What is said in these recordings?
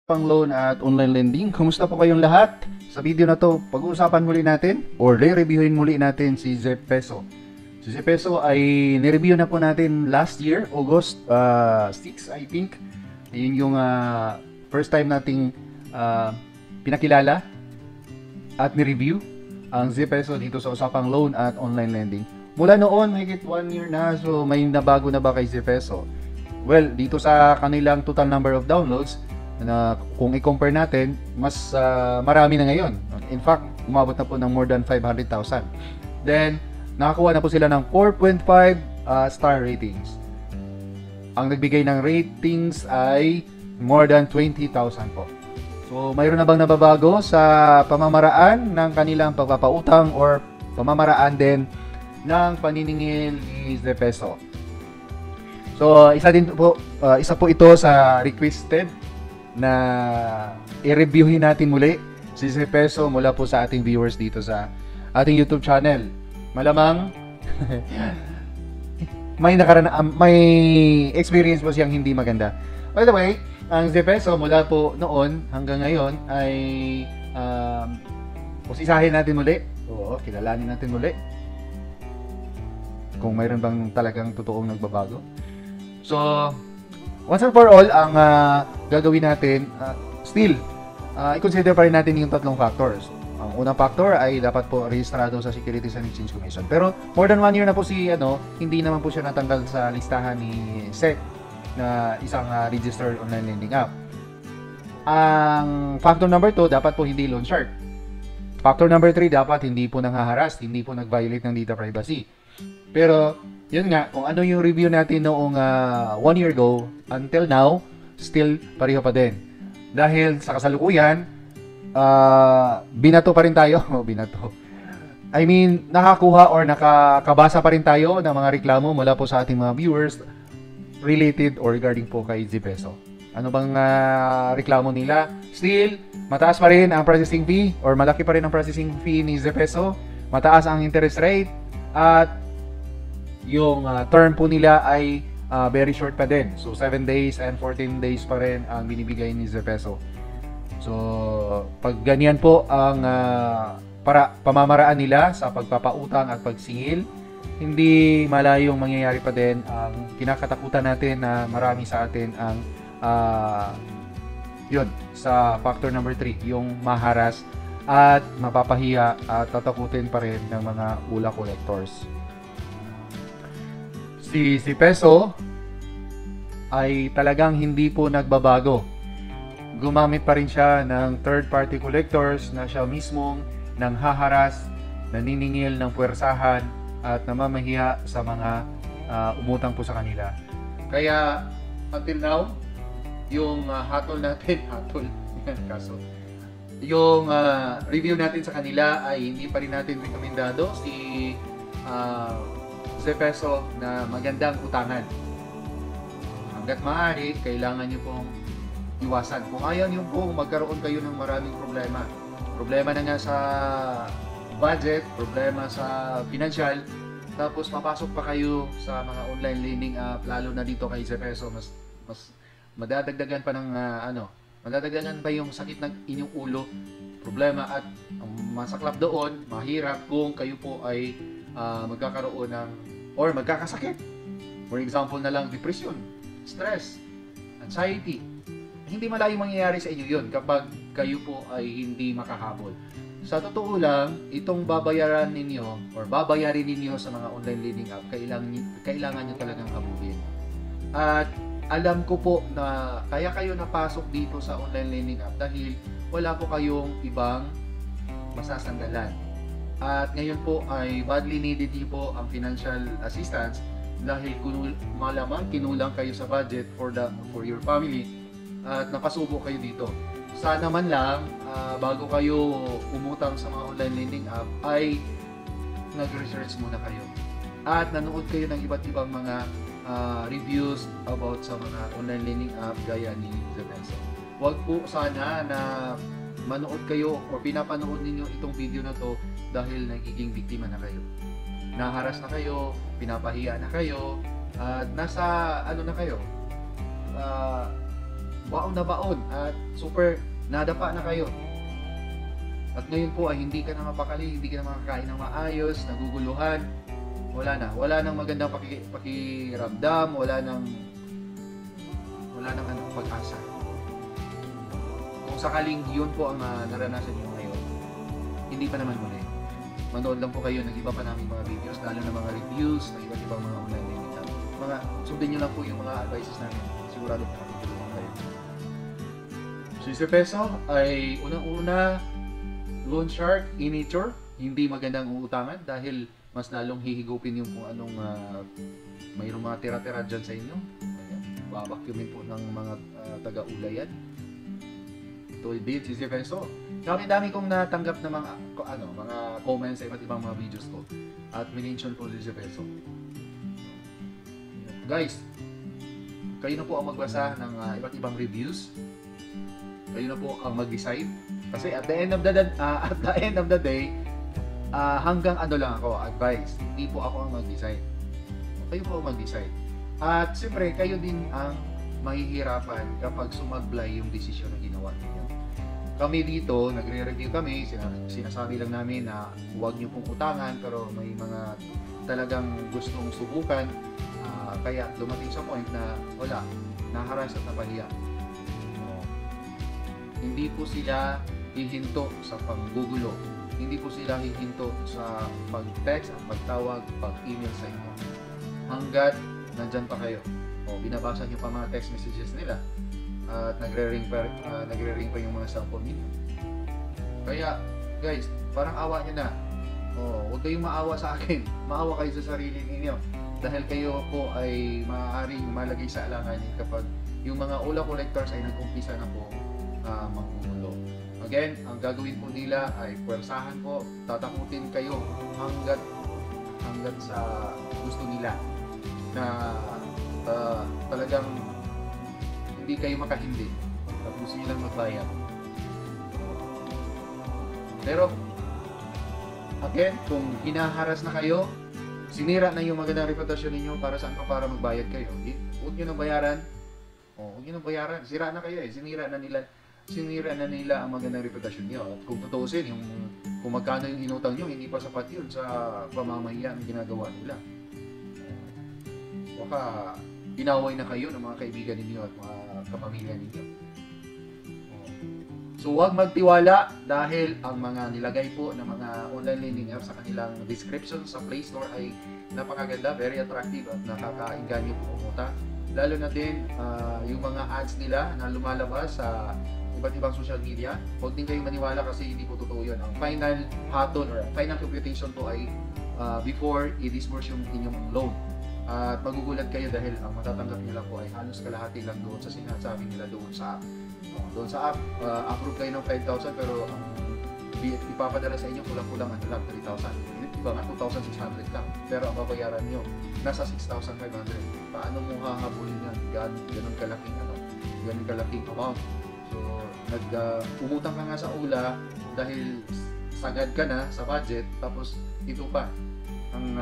Pang loan at online lending. Kumusta po kayong lahat? Sa video na to, pag-uusapan muli natin or re-reviewin muli natin si ZPeso. Si ZPeso ay ni-review na po natin last year, August 6 I think. Yun yung first time nating pinakilala at ni-review ang ZPeso dito sa usapang loan at online lending. Mula noon, mahigit 1 year na, so may nabago na ba kay ZPeso? Well, dito sa kanilang total number of downloads, na kung i-compare natin, mas marami na ngayon. In fact, umabot na po ng more than 500,000. Then, nakakuha na po sila ng 4.5 star ratings. Ang nagbigay ng ratings ay more than 20,000 po. So, mayroon na bang nababago sa pamamaraan ng kanilang pagpapautang or pamamaraan din ng paniningil ni ZPeso? So, isa po ito sa requested na i-reviewin natin muli si ZPeso mula po sa ating viewers dito sa ating YouTube channel. Malamang may experience po siyang hindi maganda. By the way, ang ZPeso mula po noon hanggang ngayon ay usisahin natin muli. Oo, kilalanin natin muli kung mayroon bang talagang totoong nagbabago. So, once and for all, ang gagawin natin, still, i-consider pa rin natin yung tatlong factors. Ang unang factor ay dapat po rehistrado sa Securities and Exchange Commission. Pero more than 1 year na po hindi naman po siya natanggal sa listahan ni SEC na isang registered online lending app. Ang factor number 2, dapat po hindi loan shark. Factor number 3, dapat hindi po nanghaharas, hindi po nag-violate ng data privacy. Pero yun nga, kung ano yung review natin noong 1 year ago, until now, still pareho pa din. Dahil sa kasalukuyan, binato pa rin tayo. Binato. I mean, nakakuha or nakakabasa pa rin tayo ng mga reklamo mula po sa ating mga viewers related or regarding po kay ZPeso. Ano bang reklamo nila? Still, mataas pa rin ang processing fee or malaki pa rin ang processing fee ni ZPeso. Mataas ang interest rate at yung term po nila ay very short pa din. So 7 days and 14 days pa rin ang binibigay ni ZPeso. So pag ganyan po ang pamamaraan nila sa pagpapautang at pagsingil, hindi malayong mangyayari pa din ang kinakatakutan natin na marami sa atin ang yun, sa factor number 3, yung maharas at mapapahiya at tatakutin pa rin ng mga ula collectors. Si ZPeso ay talagang hindi po nagbabago. Gumamit pa rin siya ng third-party collectors na siya mismong nanghaharas, naniningil ng puwersahan at namamahiya sa mga umutang po sa kanila. Kaya until now, yung hatol natin, kaso yung review natin sa kanila ay hindi pa rin natin rekomendado si ZPeso na magandang utangan. Hanggat maaari, kailangan nyo pong iwasan. Kung ayaw nyo pong magkaroon kayo ng maraming problema. Problema na nga sa budget, problema sa financial, tapos papasok pa kayo sa mga online lending app, lalo na dito kay ZPeso, mas madadagdagan pa ng madadagdagan pa yung sakit ng inyong ulo, problema at ang masaklap doon, mahirap kung kayo po ay magkakaroon ng or magkakasakit. For example na lang, depression, stress, anxiety. Hindi malayong mangyayari sa inyo yun kapag kayo po ay hindi makahabol. Sa totoo lang, itong babayaran ninyo or babayarin ninyo sa mga online lending app, kailangan nyo talagang habulin. At alam ko po na kaya kayo napasok dito sa online lending app dahil wala po kayong ibang masasandalan. At ngayon po ay badly needed din po ang financial assistance dahil malamang kinulang kayo sa budget for your family at napasubo kayo dito. Sana man lang bago kayo umutang sa mga online lending app ay nag-research muna kayo at nanood kayo ng iba't ibang mga reviews about sa mga online lending app gaya ni ZPeso. Huwag po sana na manood kayo o pinapanood ninyo itong video na to dahil nagiging biktima na kayo. Naharas na kayo, pinapahiya na kayo, at nasa na kayo, baon at super nadapa na kayo. At ngayon po ay hindi ka na mapakali, hindi ka na makakain ng maayos, naguguluhan, wala nang magandang pakiramdam, wala nang anong pag-asa. Kung sakaling yun po ang naranasan nyo ngayon, hindi pa naman muli. Manood lang po kayo ng iba pa naming mga videos, lalo na mga reviews, ng iba't ibang mga online learning. Sundin nyo lang po yung mga advices namin. Sigurado po nakatulungan kayo. So, si Peso ay unang-una, loan shark in nature. Hindi magandang uutangan dahil mas lalong hihigupin yung kung anong mayroong mga tira-tira dyan sa inyo. Ayan, babakyumin po ng mga taga-ulayan. Ito din si Peso. Dami-dami kong natanggap na mga comments sa iba't ibang mga videos ko. At minention po si Peso. Guys, kayo na po ang magbasa ng iba't ibang reviews. Kayo na po ang mag-decide. Kasi at the end of the day, hanggang lang ako, advice. Hindi po ako ang mag-decide. Kayo po ang mag-decide. At siyempre, kayo din ang mahihirapan kapag sumablay yung desisyon na ginawa niyo. Kami dito, nagre-review kami, sinasabi lang namin na huwag niyo pong utangan, pero may mga talagang gustong subukan. Kaya dumating sa point na wala, naharas at napahiya. Hindi po sila hihinto sa panggugulo. Hindi po sila hihinto sa pag-text at pagtawag, pag-email sa inyo. Hanggat nandyan pa kayo. Binabasa nyo pa mga text messages nila. At nagre-ring pa yung mga cellphone ninyo. Kaya, guys, parang awa nyo na. Huwag kayong maawa sa akin. Maawa kayo sa sarili ninyo. Dahil kayo po ay maaaring malagay sa alanganin kapag yung mga ula collectors ay nag-umpisa na po manggugulo. Again, ang gagawin po nila ay puwersahan po, tatakutin kayo hanggat sa gusto nila na talagang hindi kayo makahindi. Tapusin nyo lang magbayad. Pero, again, kung hinaharas na kayo, sinira na yung magandang reputasyon ninyo, para saan pa para magbayad kayo? Huwag nyo nang bayaran. Huwag nyo nang bayaran. Sira na kayo eh. Sinira na nila ang magandang reputasyon nyo. At kung tutuusin, kung magkano yung inutang nyo, hindi pa sapat yun sa pamamahiya ang ginagawa nila. Baka inaway na kayo ng mga kaibigan ninyo at mga kapamilya ninyo. So huwag magtiwala dahil ang mga nilagay po ng mga online lending apps sa kanilang description sa Play Store ay napakaganda, very attractive at nakakainganyo po pumunta. Lalo na din yung mga ads nila na lumalabas sa iba't ibang social media. Huwag din kayong maniwala kasi hindi po totoo yun. Ang final hatol or final computation po ay before i-disburse yung inyong loan. At magugulat kayo dahil ang matatanggap nila po ay halos kalahati lang doon sa sinasabi nila doon sa app. Doon sa app, approve kayo ng 5,000 pero ang ipapadala sa inyo kulang-kulang 3,000. Iba nga 2,600 lang. Pero ang babayaran nyo nasa 6,500. Paano mo hahabulin yan? Ganun kalaking amount. So, umutang ka nga sa ula dahil sagad ka na sa budget, tapos ito pa ang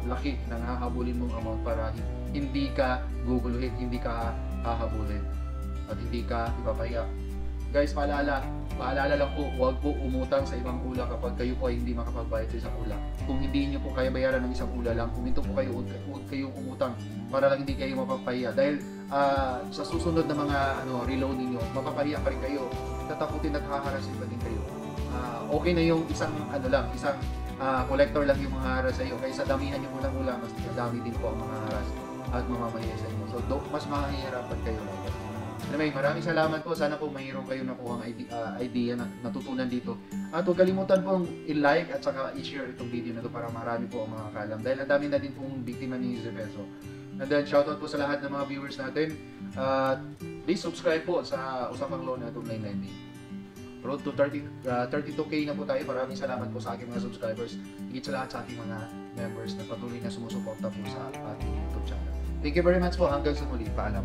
laki ng hahabulin mong amount para hindi ka guguluhin, hindi ka hahabulin at hindi ka ipapahiya. Guys, paalala lang po, huwag po umutang sa ibang ula kapag kayo po ay hindi makapagbayad sa isang ula. Kung hindi nyo po kaya bayaran ng isang ula lang, huminto po kayo, huwag kayong umutang para lang hindi kayo mapapahiya. Dahil sa susunod na mga reload ninyo, mapapahiya pa rin kayo, tatakutin at haharasin pa din kayo. Okay na yung isang collector lang yung mga haras sa iyo, kaysa damihan yung ulang-ula, mas dami din po ang mga haras at mamamahiya sa inyo. So, mas mahihirapan kayo lang. Anyway, maraming salamat po. Sana po mayroon kayong nakuhang idea na natutunan dito. At huwag kalimutan pong i-like at saka i-share itong video na ito para marami po ang makakalam. Dahil ang dami na din pong biktima ni Jose Peso. And then, shoutout po sa lahat ng mga viewers natin. Please subscribe po sa Usapang Loan at Online Lending. Road to 32K na po tayo. Maraming salamat po sa aking mga subscribers. Higit sa lahat sa ating mga members na patuloy na sumusuporta po sa ating YouTube channel. Thank you very much po. Hanggang sa muli. Paalam.